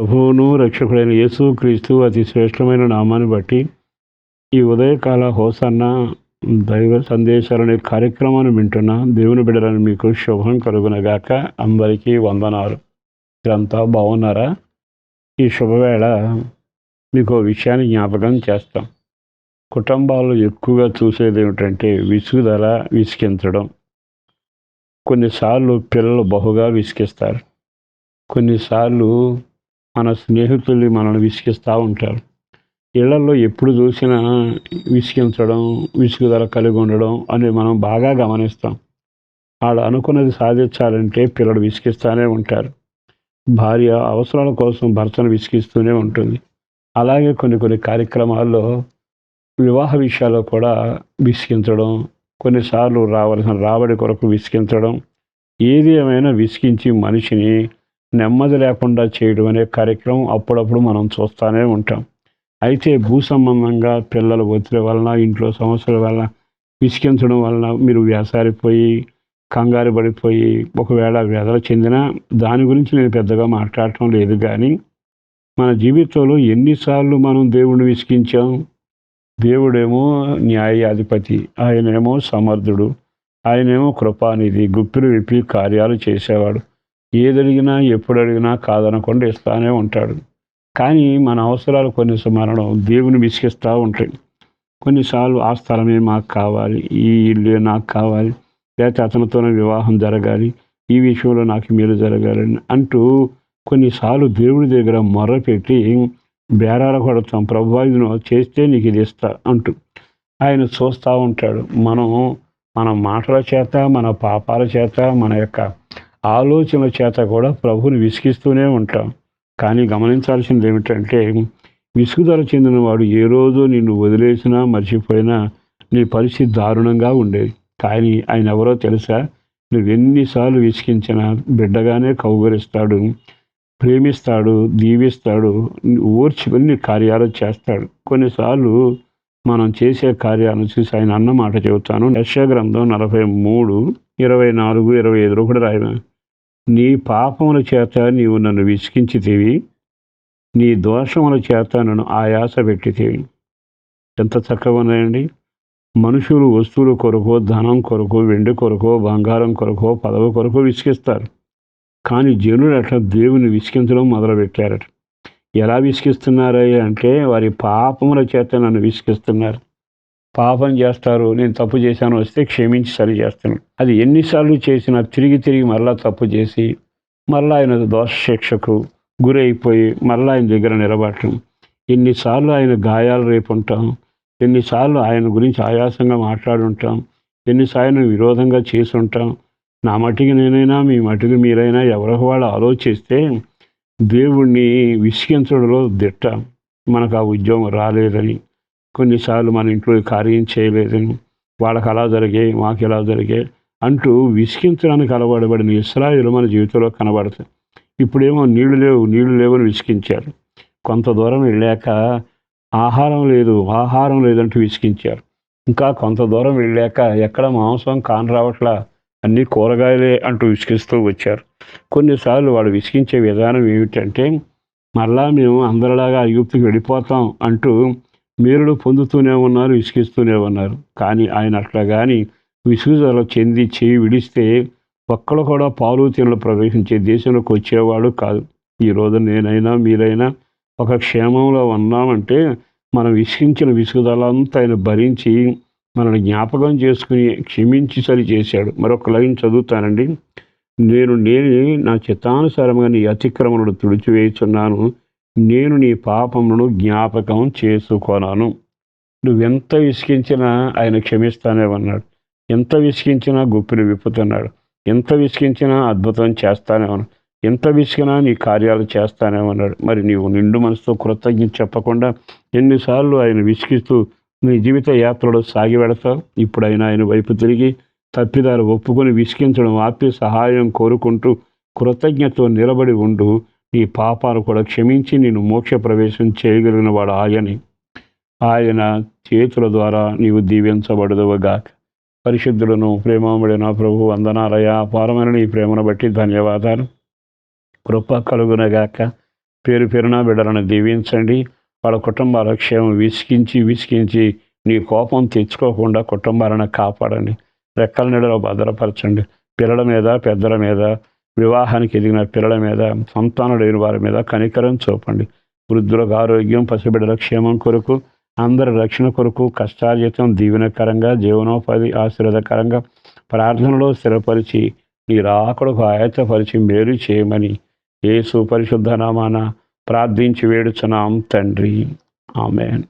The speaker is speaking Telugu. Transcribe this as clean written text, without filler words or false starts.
ప్రభువును రక్షకుడైన యేసుక్రీస్తు అతి శ్రేష్టమైన నామాన్ని బట్టి ఈ ఉదయకాల హోసన్న దైవ సందేశాలనే కార్యక్రమాన్ని వింటున్న దేవుని బిడ్డలని మీకు శుభం కలుగునగాక. అందరికీ వందనాలు. మీరంతా బాగున్నారా? ఈ శుభవేళ మీకు విషయాన్ని జ్ఞాపకం చేస్తాం. కుటుంబాలు ఎక్కువగా చూసేది ఏమిటంటే విసుగుదల, విసిగించడం. కొన్నిసార్లు పిల్లలు బహుగా విసిగిస్తారు. కొన్నిసార్లు మన స్నేహితులు మనల్ని విసిగిస్తూ ఉంటారు. ఇళ్లలో ఎప్పుడు చూసినా విసిగించడం, విసుగుదల కలిగి ఉండడం అని మనం బాగా గమనిస్తాం. వాళ్ళు అనుకున్నది సాధించాలంటే పిల్లలు విసిగిస్తూనే ఉంటారు. భార్య అవసరాల కోసం భర్తను విసిగిస్తూనే ఉంటుంది. అలాగే కొన్ని కార్యక్రమాల్లో వివాహ విషయాల్లో కూడా విసిగించడం, కొన్నిసార్లు రావాల్సిన రాబడి కొరకు విసిగించడం, ఏది ఏమైనా విసిగించి మనిషిని నెమ్మది లేకుండా చేయడం అనే కార్యక్రమం అప్పుడప్పుడు మనం చూస్తూనే ఉంటాం. అయితే భూ సంబంధంగా పిల్లల ఒత్తిడి వలన, ఇంట్లో సమస్యల వలన, విసిగించడం వలన మీరు వేసారిపోయి, కంగారు పడిపోయి, ఒకవేళ వ్యధల చెందినా దాని గురించి నేను పెద్దగా మాట్లాడటం లేదు. కానీ మన జీవితంలో ఎన్నిసార్లు మనం దేవుడిని విసిగించాం? దేవుడేమో న్యాయాధిపతి, ఆయనేమో సమర్థుడు, ఆయనేమో కృపానిధి, గుప్పిలు విప్పి కార్యాలు చేసేవాడు. ఏదడిగినా ఎప్పుడు అడిగినా కాదనకుండా ఇస్తానే ఉంటాడు. కానీ మన అవసరాలు మనం దేవుని విసిగిస్తూ ఉంటాయి. కొన్నిసార్లు ఆ స్థలమే మాకు కావాలి, ఈ ఇల్లు నాకు కావాలి, లేకపోతే అతనితోనే వివాహం జరగాలి, ఈ విషయంలో నాకు మేలు జరగాలని అంటూ కొన్నిసార్లు దేవుడి దగ్గర మొర్రపెట్టి బేరాలు కొడతాం. ప్రభువా ఇది నువ్వు చేస్తే నీకు ఇది ఇస్తా అంటూ. ఆయన చూస్తూ ఉంటాడు. మన మాటల చేత, మన పాపాల చేత, మన యొక్క ఆలోచనల చేత కూడా ప్రభువుని విసిగిస్తూనే ఉంటాం. కానీ గమనించాల్సింది ఏమిటంటే విసుగుదల చెందిన వాడు ఏ రోజు నిన్ను వదిలేసినా మర్చిపోయినా నీ పరిస్థితి దారుణంగా ఉండేది. కానీ ఆయన ఎవరో తెలుసా? నువ్వెన్నిసార్లు విసిగించినా బిడ్డగానే కౌగరిస్తాడు, ప్రేమిస్తాడు, దీవిస్తాడు, ఓర్చుకుని కార్యాలు చేస్తాడు. కొన్నిసార్లు మనం చేసే కార్యాలను చూసి ఆయన అన్న మాట చెబుతాను. యెషయా గ్రంథం 43, 24, 25 కూడా రాయను. నీ పాపముల చేత నీవు నన్ను విసిగించితివి, నీ దోషముల చేత నన్ను ఆయాస పెట్టితివి. ఎంత చక్కగా ఉన్నాయండి. మనుషులు వస్తువుల కొరకు, ధనం కొరకు, వెండి కొరకు, బంగారం కొరకు, పదవి కొరకు విసిగిస్తారు. కానీ జనులు అట్లా దేవుని విసిగించడం మొదలుపెట్టారట. ఎలా విసిగిస్తున్నారయ్యా అంటే వారి పాపముల చేత నన్ను విసిగిస్తున్నారు. పాపం చేస్తారు, నేను తప్పు చేశాను వస్తే క్షమించి సరి చేస్తున్నాను. అది ఎన్నిసార్లు చేసినా తిరిగి మరలా తప్పు చేసి మరలా ఆయన దోష శిక్షకు గురైపోయి మరలా ఆయన దగ్గర నిలబడటం. ఎన్నిసార్లు ఆయన గాయాలు రేపు ఉంటాం, ఎన్నిసార్లు ఆయన గురించి ఆయాసంగా మాట్లాడుంటాం, ఎన్నిసార్లు విరోధంగా చేసి ఉంటాం. నా మటుకు నేనైనా, మీ మటుకు మీరైనా ఎవరికి వాళ్ళు ఆలోచిస్తే దేవుణ్ణి విసిగించడంలో దిట్ట. మనకు ఆ ఉద్యోగం రాలేదని, కొన్నిసార్లు మన ఇంట్లో కార్యం చేయలేదని, వాళ్ళకి అలా జరిగాయి, మాకు ఇలా జరిగాయి అంటూ విసిగించడానికి అలవాటుపడిన ఇశ్రాయేలు మన జీవితంలో కనబడతాయి. ఇప్పుడేమో నీళ్లు లేవని విసిగించారు. కొంత దూరం వెళ్ళాక ఆహారం లేదంటూ విసిగించారు. ఇంకా కొంత దూరం వెళ్ళాక ఎక్కడ మాంసం కానరావట్లా, అన్నీ కూరగాయలే అంటూ విసిగిస్తూ వచ్చారు. కొన్నిసార్లు వాడు విసిగించే విధానం ఏమిటంటే మరలా మేము అందరిలాగా ఐగుప్తుకి వెళ్ళిపోతాం అంటూ మేలుడు పొందుతూనే ఉన్నారు, విసిగిస్తూనే ఉన్నారు. కానీ ఆయన అట్లా కానీ విసుగుదల చెంది చేయి విడిస్తే ఒక్కడు కూడా పాలు తేనెలు ప్రవేశించే దేశంలోకి వచ్చేవాడు కాదు. ఈరోజు నేనైనా మీరైనా ఒక క్షేమంలో ఉన్నామంటే మనం విసిగించిన విసుగుదలంతా ఆయన భరించి మనల్ని జ్ఞాపకం చేసుకుని క్షమించి సరి చేశాడు. మరొక లైన్ చదువుతానండి. నేను నా చిత్తానుసారంగా నీ అతిక్రమణను తుడిచివేయుచున్నాను, నేను నీ పాపములను జ్ఞాపకం చేసుకొనను. నువ్వెంత విసిగించినా ఆయన క్షమిస్తానే ఉన్నాడు. ఎంత విసిగించినా గుప్పిని విప్పుతున్నాడు. ఎంత విసిగించినా అద్భుతం చేస్తానే ఉన్నాడు. ఎంత విసిగినా నీ కార్యాలు చేస్తానే ఉన్నాడు. మరి నీవు నిండు మనసుతో కృతజ్ఞత చెప్పకుండా ఎన్నిసార్లు ఆయన విసిగిస్తూ నీ జీవిత యాత్రలో సాగి వెడతావు. ఇప్పుడైనా ఆయన వైపు తిరిగి తప్పిదారు ఒప్పుకొని విసిగించడం ఆపి సహాయం కోరుకుంటూ కృతజ్ఞతతో నిలబడి ఉండు. నీ పాపాలు కూడా క్షమించి నేను మోక్ష ప్రవేశం చేయగలిగిన వాడు ఆయన చేతుల ద్వారా నీవు దీవించబడదువుగాక. పరిశుద్ధులను ప్రేమబడిన ప్రభు వందనాలయ, అపారమైన నీ ప్రేమను బట్టి ధన్యవాదాలు. కృప కలుగునగాక. పేరు పేరున బిడ్డలను దీవించండి. వాళ్ళ కుటుంబాల క్షేమం విసికించి నీ కోపం తెచ్చుకోకుండా కుటుంబాలను కాపాడండి. రెక్కల నీడలో భద్రపరచండి. పిల్లల మీద, పెద్దల మీద, వివాహానికి ఎదిగిన పిల్లల మీద, సంతానం లేని వారి మీద కనికరం చూపండి. వృద్ధులకు ఆరోగ్యం, పసిబిడ్డల క్షేమం కొరకు, అందరి రక్షణ కొరకు, కష్టార్జితం దీవెనకరంగా, జీవనోపాధి ఆశీర్వాదకరంగా ప్రార్థనలో స్థిరపరిచి నీ రాకడకు ఆయత్తపరిచి మేలు చేయమని యేసు పరిశుద్ధ నామాన ప్రార్థించి వేడుచున్నాం తండ్రి. ఆమేన్.